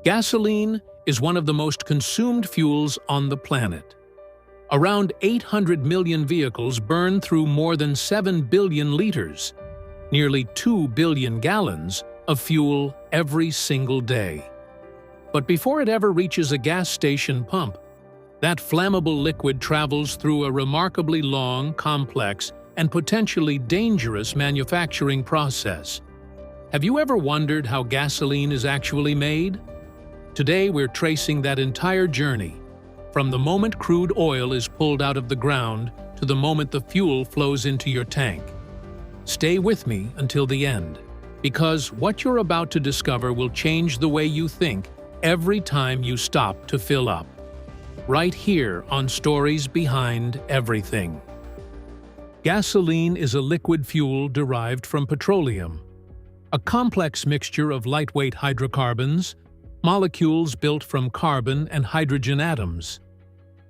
Gasoline is one of the most consumed fuels on the planet. Around 800 million vehicles burn through more than 7 billion liters, nearly 2 billion gallons, of fuel every single day. But before it ever reaches a gas station pump, that flammable liquid travels through a remarkably long, complex, and potentially dangerous manufacturing process. Have you ever wondered how gasoline is actually made? Today we're tracing that entire journey, from the moment crude oil is pulled out of the ground to the moment the fuel flows into your tank. Stay with me until the end, because what you're about to discover will change the way you think every time you stop to fill up. Right here on Stories Behind Everything. Gasoline is a liquid fuel derived from petroleum, a complex mixture of lightweight hydrocarbons, molecules built from carbon and hydrogen atoms.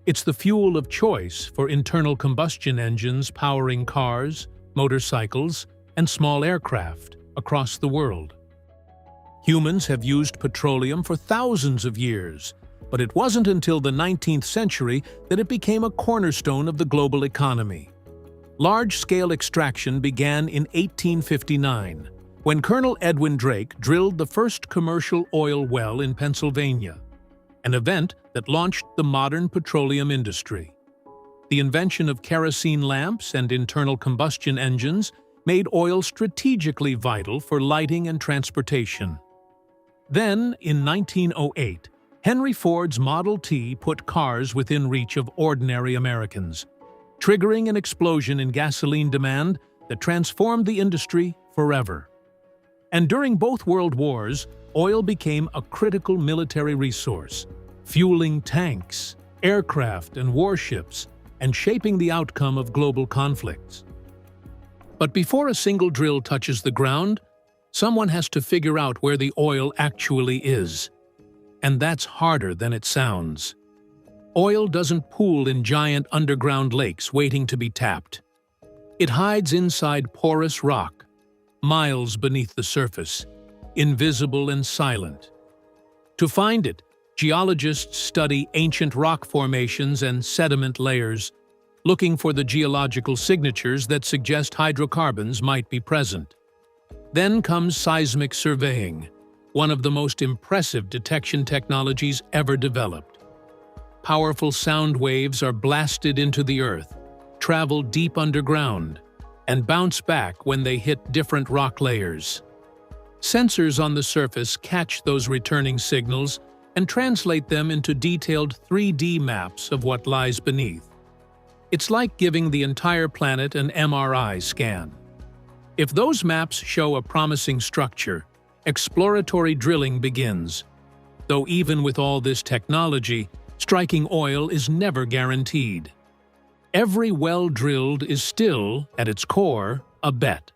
It's the fuel of choice for internal combustion engines powering cars, motorcycles, and small aircraft across the world. Humans have used petroleum for thousands of years, but it wasn't until the 19th century that it became a cornerstone of the global economy. Large-scale extraction began in 1859, when Colonel Edwin Drake drilled the first commercial oil well in Pennsylvania, an event that launched the modern petroleum industry. The invention of kerosene lamps and internal combustion engines made oil strategically vital for lighting and transportation. Then, in 1908, Henry Ford's Model T put cars within reach of ordinary Americans, triggering an explosion in gasoline demand that transformed the industry forever. And during both World Wars, oil became a critical military resource, fueling tanks, aircraft, and warships, and shaping the outcome of global conflicts. But before a single drill touches the ground, someone has to figure out where the oil actually is. And that's harder than it sounds. Oil doesn't pool in giant underground lakes waiting to be tapped. It hides inside porous rock, miles beneath the surface, invisible and silent. To find it, geologists study ancient rock formations and sediment layers, looking for the geological signatures that suggest hydrocarbons might be present. Then comes seismic surveying, one of the most impressive detection technologies ever developed. Powerful sound waves are blasted into the earth, travel deep underground, and bounce back when they hit different rock layers. Sensors on the surface catch those returning signals and translate them into detailed 3D maps of what lies beneath. It's like giving the entire planet an MRI scan. If those maps show a promising structure, exploratory drilling begins. Though even with all this technology, striking oil is never guaranteed. Every well drilled is still, at its core, a bet.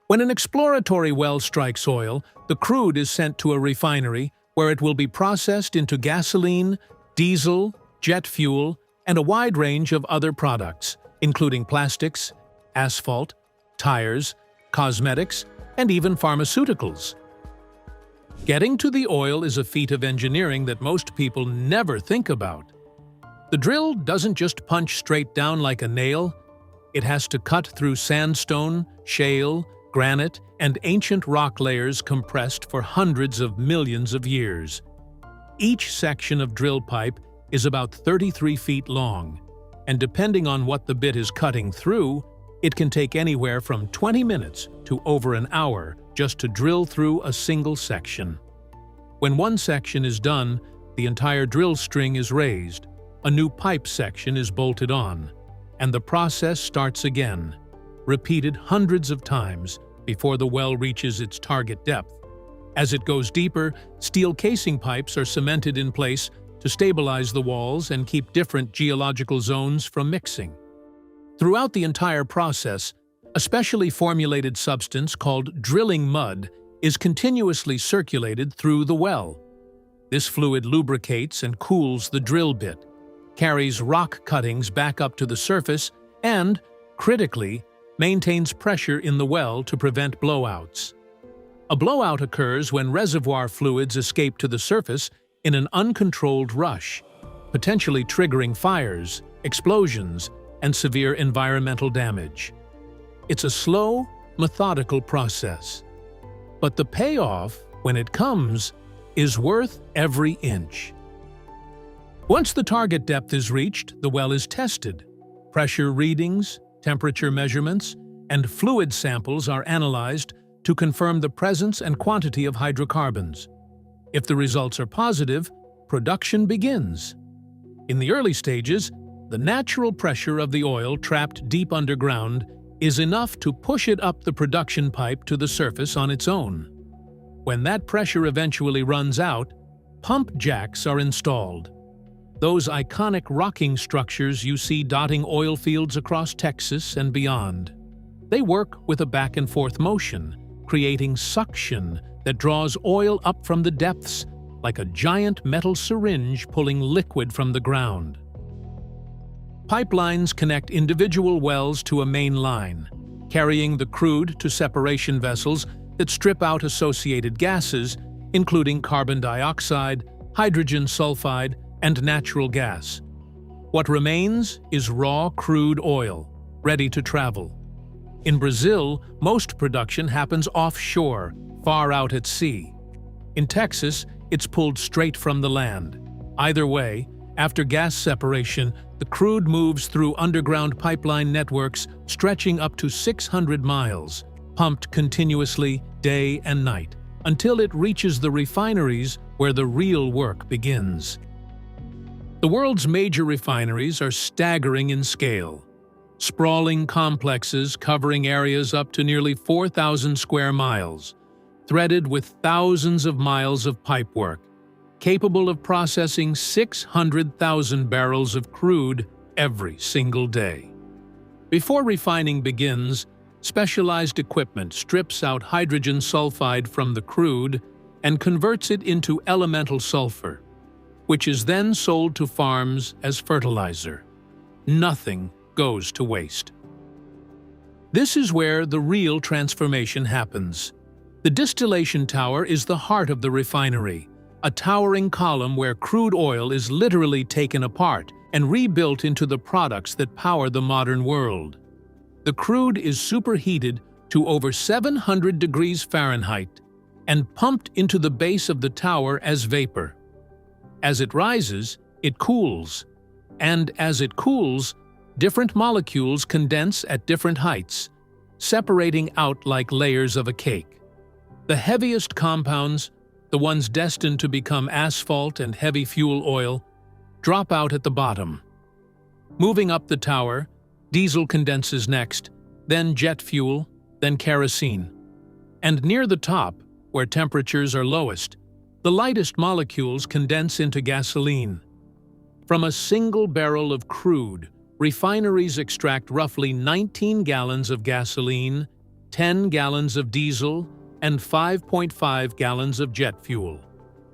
When an exploratory well strikes oil, the crude is sent to a refinery where it will be processed into gasoline, diesel, jet fuel, and a wide range of other products, including plastics, asphalt, tires, cosmetics, and even pharmaceuticals. Getting to the oil is a feat of engineering that most people never think about. The drill doesn't just punch straight down like a nail. It has to cut through sandstone, shale, granite, and ancient rock layers compressed for hundreds of millions of years. Each section of drill pipe is about 33 feet long, and depending on what the bit is cutting through, it can take anywhere from 20 minutes to over an hour just to drill through a single section. When one section is done, the entire drill string is raised, a new pipe section is bolted on, and the process starts again, repeated hundreds of times before the well reaches its target depth. As it goes deeper, steel casing pipes are cemented in place to stabilize the walls and keep different geological zones from mixing. Throughout the entire process, a specially formulated substance called drilling mud is continuously circulated through the well. This fluid lubricates and cools the drill bit, carries rock cuttings back up to the surface, and, critically, maintains pressure in the well to prevent blowouts. A blowout occurs when reservoir fluids escape to the surface in an uncontrolled rush, potentially triggering fires, explosions, and severe environmental damage. It's a slow, methodical process. But the payoff, when it comes, is worth every inch. Once the target depth is reached, the well is tested. Pressure readings, temperature measurements, and fluid samples are analyzed to confirm the presence and quantity of hydrocarbons. If the results are positive, production begins. In the early stages, the natural pressure of the oil trapped deep underground is enough to push it up the production pipe to the surface on its own. When that pressure eventually runs out, pump jacks are installed. Those iconic rocking structures you see dotting oil fields across Texas and beyond. They work with a back-and-forth motion, creating suction that draws oil up from the depths like a giant metal syringe pulling liquid from the ground. Pipelines connect individual wells to a main line, carrying the crude to separation vessels that strip out associated gases, including carbon dioxide, hydrogen sulfide, and natural gas. What remains is raw crude oil, ready to travel. In Brazil, most production happens offshore, far out at sea. In Texas, it's pulled straight from the land. Either way, after gas separation, the crude moves through underground pipeline networks stretching up to 600 miles, pumped continuously day and night, until it reaches the refineries where the real work begins. The world's major refineries are staggering in scale. Sprawling complexes covering areas up to nearly 4,000 square miles, threaded with thousands of miles of pipework, capable of processing 600,000 barrels of crude every single day. Before refining begins, specialized equipment strips out hydrogen sulfide from the crude and converts it into elemental sulfur, which is then sold to farms as fertilizer. Nothing goes to waste. This is where the real transformation happens. The distillation tower is the heart of the refinery, a towering column where crude oil is literally taken apart and rebuilt into the products that power the modern world. The crude is superheated to over 700 degrees Fahrenheit and pumped into the base of the tower as vapor. As it rises, it cools, and as it cools, different molecules condense at different heights, separating out like layers of a cake. The heaviest compounds, the ones destined to become asphalt and heavy fuel oil, drop out at the bottom. Moving up the tower, diesel condenses next, then jet fuel, then kerosene. And near the top, where temperatures are lowest, the lightest molecules condense into gasoline. From a single barrel of crude, refineries extract roughly 19 gallons of gasoline, 10 gallons of diesel, and 5.5 gallons of jet fuel,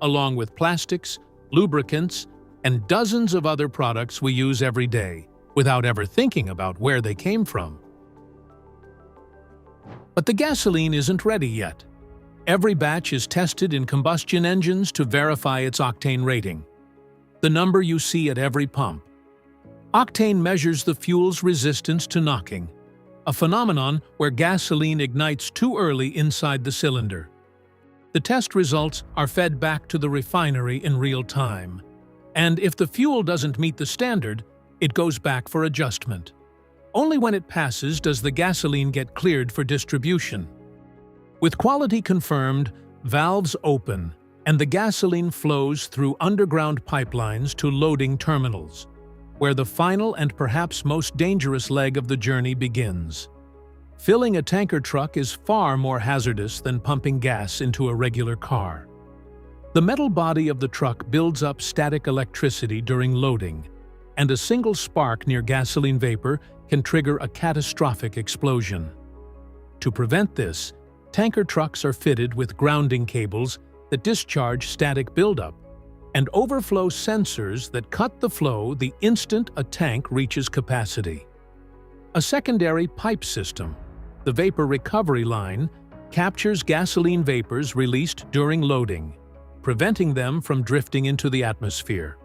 along with plastics, lubricants, and dozens of other products we use every day, without ever thinking about where they came from. But the gasoline isn't ready yet. Every batch is tested in combustion engines to verify its octane rating, the number you see at every pump. Octane measures the fuel's resistance to knocking, a phenomenon where gasoline ignites too early inside the cylinder. The test results are fed back to the refinery in real time, and if the fuel doesn't meet the standard, it goes back for adjustment. Only when it passes does the gasoline get cleared for distribution. With quality confirmed, valves open, and the gasoline flows through underground pipelines to loading terminals, where the final and perhaps most dangerous leg of the journey begins. Filling a tanker truck is far more hazardous than pumping gas into a regular car. The metal body of the truck builds up static electricity during loading, and a single spark near gasoline vapor can trigger a catastrophic explosion. To prevent this, tanker trucks are fitted with grounding cables that discharge static buildup, and overflow sensors that cut the flow the instant a tank reaches capacity. A secondary pipe system, the vapor recovery line, captures gasoline vapors released during loading, preventing them from drifting into the atmosphere.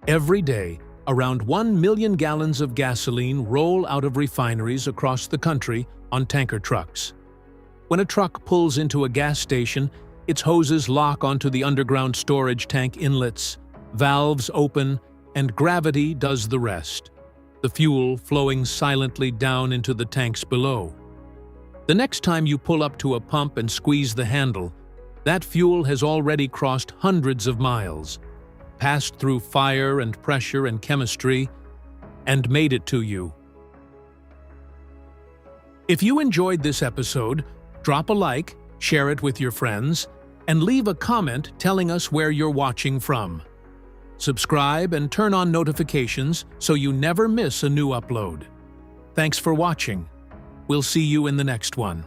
Every day, around 1 million gallons of gasoline roll out of refineries across the country on tanker trucks. When a truck pulls into a gas station, its hoses lock onto the underground storage tank inlets, valves open, and gravity does the rest, the fuel flowing silently down into the tanks below. The next time you pull up to a pump and squeeze the handle, that fuel has already crossed hundreds of miles, passed through fire and pressure and chemistry, and made it to you. If you enjoyed this episode, drop a like, share it with your friends, and leave a comment telling us where you're watching from. Subscribe and turn on notifications so you never miss a new upload. Thanks for watching. We'll see you in the next one.